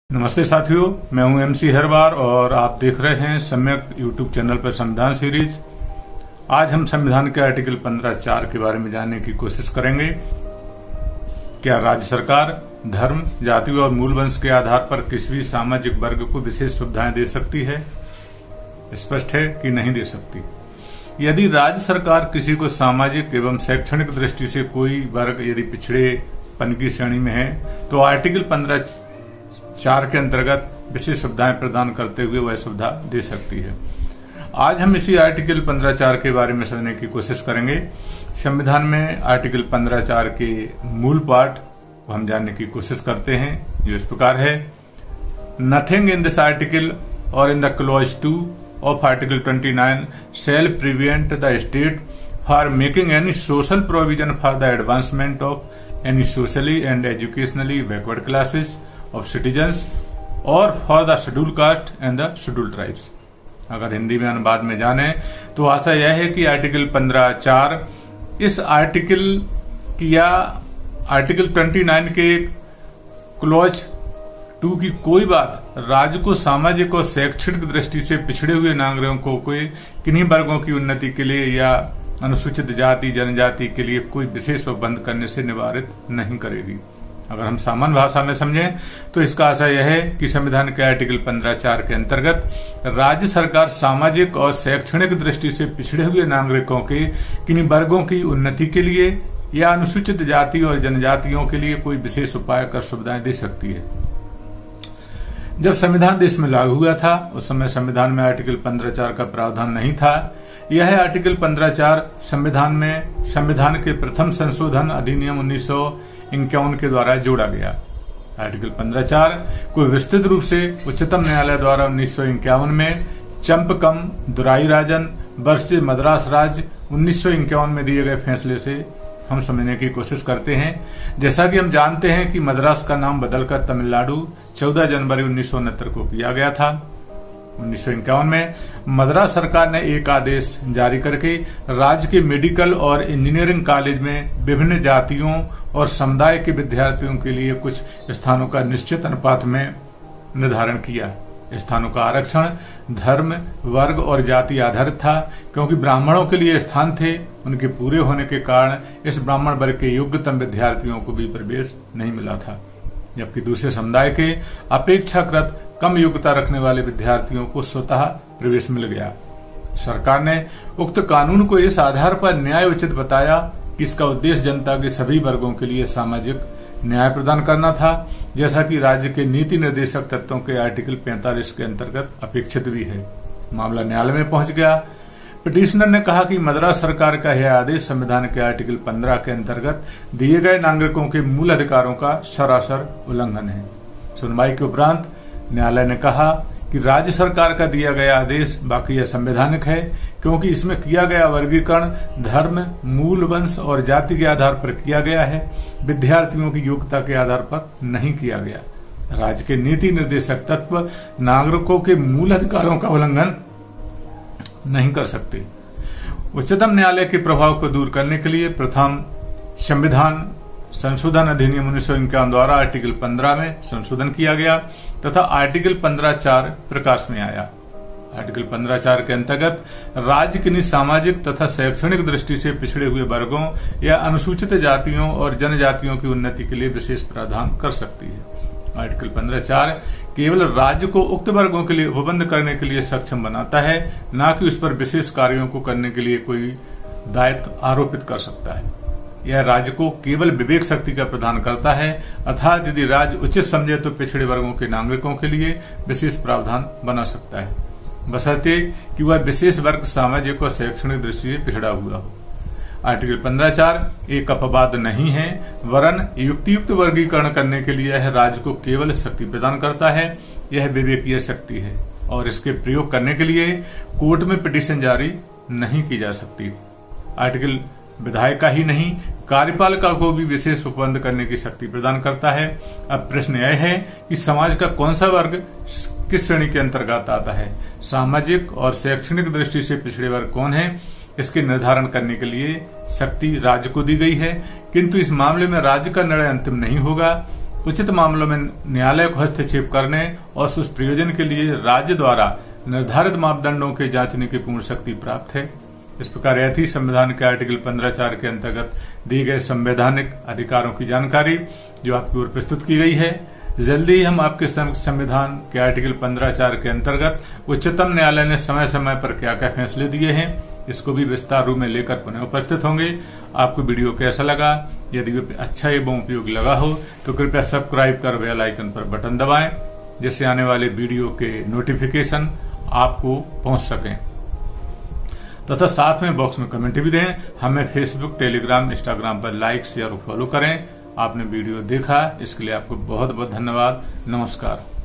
नमस्ते साथियों, मैं हूं MC हरवार और आप देख रहे हैं सम्यक यूट्यूब चैनल पर संविधान सीरीज। आज हम संविधान के आर्टिकल 15(4) के बारे में जानने की कोशिश करेंगे। क्या राज्य सरकार धर्म, जाति और मूल वंश के आधार पर किसी भी सामाजिक वर्ग को विशेष सुविधाएं दे सकती है? स्पष्ट है कि नहीं दे सकती। यदि राज्य सरकार किसी को सामाजिक एवं शैक्षणिक दृष्टि से कोई वर्ग यदि पिछड़ेपन की श्रेणी में है तो आर्टिकल 15(4) के अंतर्गत विशेष सुविधाएं प्रदान करते हुए वह सुविधा दे सकती है। आज हम इसी आर्टिकल 15(4) के बारे में समझने की कोशिश करेंगे। संविधान में आर्टिकल 15(4) के मूल पाठ को हम जानने की कोशिश करते हैं, जो इस प्रकार है। नथिंग इन दिस आर्टिकल और in the clause 2 of Article 29 shall prevent the state for making any social provision for the advancement of any socially and educationally backward classes of citizens or for the scheduled caste and the scheduled tribes। अगर हिंदी में अनुवाद में जाने तो आशा यह है कि article 15(4) इस आर्टिकल की या आर्टिकल 29 के क्लॉज 2 की कोई बात राज्य को सामाजिक और शैक्षणिक दृष्टि से पिछड़े हुए नागरिकों को कोई किन्हीं वर्गों की उन्नति के लिए या अनुसूचित जाति जनजाति के लिए कोई विशेष उपबंध करने से निवारित नहीं करेगी। अगर हम सामान्य भाषा में समझें तो इसका आशय यह है कि संविधान के आर्टिकल 15(4) के अंतर्गत राज्य सरकार सामाजिक और शैक्षणिक दृष्टि से पिछड़े हुए नागरिकों के किन्हीं वर्गों की उन्नति के लिए या अनुसूचित जाति और जनजातियों के लिए कोई विशेष उपाय कर सुविधाएं दे सकती है। जब संविधान देश में लागू हुआ था उस समय संविधान में आर्टिकल 15(4) का प्रावधान नहीं था। यह आर्टिकल 15(4) संविधान के प्रथम संशोधन अधिनियम 1951 के द्वारा जोड़ा गया। आर्टिकल 15(4) को विस्तृत रूप से उच्चतम न्यायालय द्वारा 1951 में चंपकम दुराई राजन वर्सेस मद्रास राज्य 1951 में दिए गए फैसले से हम समझने की कोशिश करते हैं। जैसा कि हम जानते हैं कि मद्रास का नाम बदलकर तमिलनाडु 14 जनवरी 1969 को किया गया था। 1951 में मद्रास सरकार ने एक आदेश जारी करके राज्य के मेडिकल और इंजीनियरिंग कॉलेज में विभिन्न जातियों और समुदाय के विद्यार्थियों के लिए कुछ स्थानों का निश्चित अनुपात में निर्धारण किया। स्थानों का आरक्षण धर्म, वर्ग और जाति आधारित था, क्योंकि ब्राह्मणों के लिए स्थान थे उनके पूरे होने के कारण इस ब्राह्मण वर्ग के योग्यतम विद्यार्थियों को भी प्रवेश नहीं मिला था, जबकि दूसरे समुदाय के अपेक्षाकृत कम योग्यता रखने वाले विद्यार्थियों को स्वतः प्रवेश मिल गया। सरकार ने उक्त कानून को इस आधार पर न्याय उचित बताया कि इसका उद्देश्य जनता के सभी वर्गों के लिए सामाजिक न्याय प्रदान करना था, जैसा कि राज्य के नीति निर्देशक तत्वों के आर्टिकल 45 के अंतर्गत अपेक्षित भी है। मामला न्यायालय में पहुंच गया। पिटिशनर ने कहा कि मद्रास सरकार का यह आदेश संविधान के आर्टिकल 15 के अंतर्गत दिए गए नागरिकों के मूल अधिकारों का सरासर उल्लंघन है। सुनवाई के उपरांत न्यायालय ने कहा कि राज्य सरकार का दिया गया आदेश वाकई असंवैधानिक है, क्योंकि इसमें किया गया वर्गीकरण धर्म, मूल वंश और जाति के आधार पर किया गया है, विद्यार्थियों की योग्यता के आधार पर नहीं किया गया। राज्य के नीति निर्देशक तत्व नागरिकों के मूल अधिकारों का उल्लंघन नहीं कर सकते। उच्चतम न्यायालय के प्रभाव को दूर करने के लिए प्रथम संविधान संशोधन अधिनियम 1951 द्वारा आर्टिकल 15 में संशोधन किया गया तथा आर्टिकल 15(4) प्रकाश में आया। आर्टिकल 15(4) के अंतर्गत राज्य किन्हीं सामाजिक तथा शैक्षणिक दृष्टि से पिछड़े हुए वर्गों या अनुसूचित जातियों और जनजातियों की उन्नति के लिए विशेष प्रावधान कर सकती है। आर्टिकल 15(4) केवल राज्य को उक्त वर्गों के लिए उपबंध करने के लिए सक्षम बनाता है, न कि उस पर विशेष कार्यों को करने के लिए कोई दायित्व आरोपित कर सकता है। यह राज्य को केवल विवेक शक्ति का प्रदान करता है, अर्थात यदि राज्य उचित समझे तो पिछड़े वर्गों के नागरिकों के लिए विशेष प्रावधान बना सकता है, बशर्ते कि वह विशेष वर्ग सामाजिक और शैक्षणिक दृष्टि से पिछड़ा हुआ हो। आर्टिकल 15(4) एक अपवाद नहीं है, वरन युक्तियुक्त वर्गीकरण करने के लिए यह राज्य को केवल शक्ति प्रदान करता है। यह विवेकीय शक्ति है और इसके प्रयोग करने के लिए कोर्ट में पिटीशन जारी नहीं की जा सकती। आर्टिकल विधायिका ही नहीं कार्यपालिका को भी विशेष उपबंध करने की शक्ति प्रदान करता है। अब प्रश्न यह है कि समाज का कौन सा वर्ग किस श्रेणी के अंतर्गत आता है, सामाजिक और शैक्षणिक दृष्टि से पिछड़े वर्ग कौन है, इसके निर्धारण करने के लिए शक्ति राज्य को दी गई है। किंतु इस मामले में राज्य का निर्णय अंतिम नहीं होगा। उचित मामलों में न्यायालय को हस्तक्षेप करने और उस प्रयोजन के लिए राज्य द्वारा निर्धारित मापदंडों के जांचने की पूर्ण शक्ति प्राप्त है। इस प्रकार यह थी संविधान के आर्टिकल 15(4) के अंतर्गत दिए गए संवैधानिक अधिकारों की जानकारी जो आपकी ओर प्रस्तुत की गई है। जल्दी ही हम आपके संविधान के आर्टिकल 15(4) के अंतर्गत उच्चतम न्यायालय ने समय समय पर क्या क्या फैसले दिए हैं इसको भी विस्तार रूप में लेकर पुनः उपस्थित होंगे। आपको वीडियो कैसा लगा? यदि अच्छा एवं उपयोगी लगा हो तो कृपया सब्सक्राइब कर बेल आइकन पर बटन दबाएं, जिससे आने वाले वीडियो के नोटिफिकेशन आपको पहुंच सकें। तथा साथ में बॉक्स में कमेंट भी दें। हमें फेसबुक, टेलीग्राम, इंस्टाग्राम पर लाइक, शेयर और फॉलो करें। आपने वीडियो देखा इसके लिए आपको बहुत बहुत धन्यवाद। नमस्कार।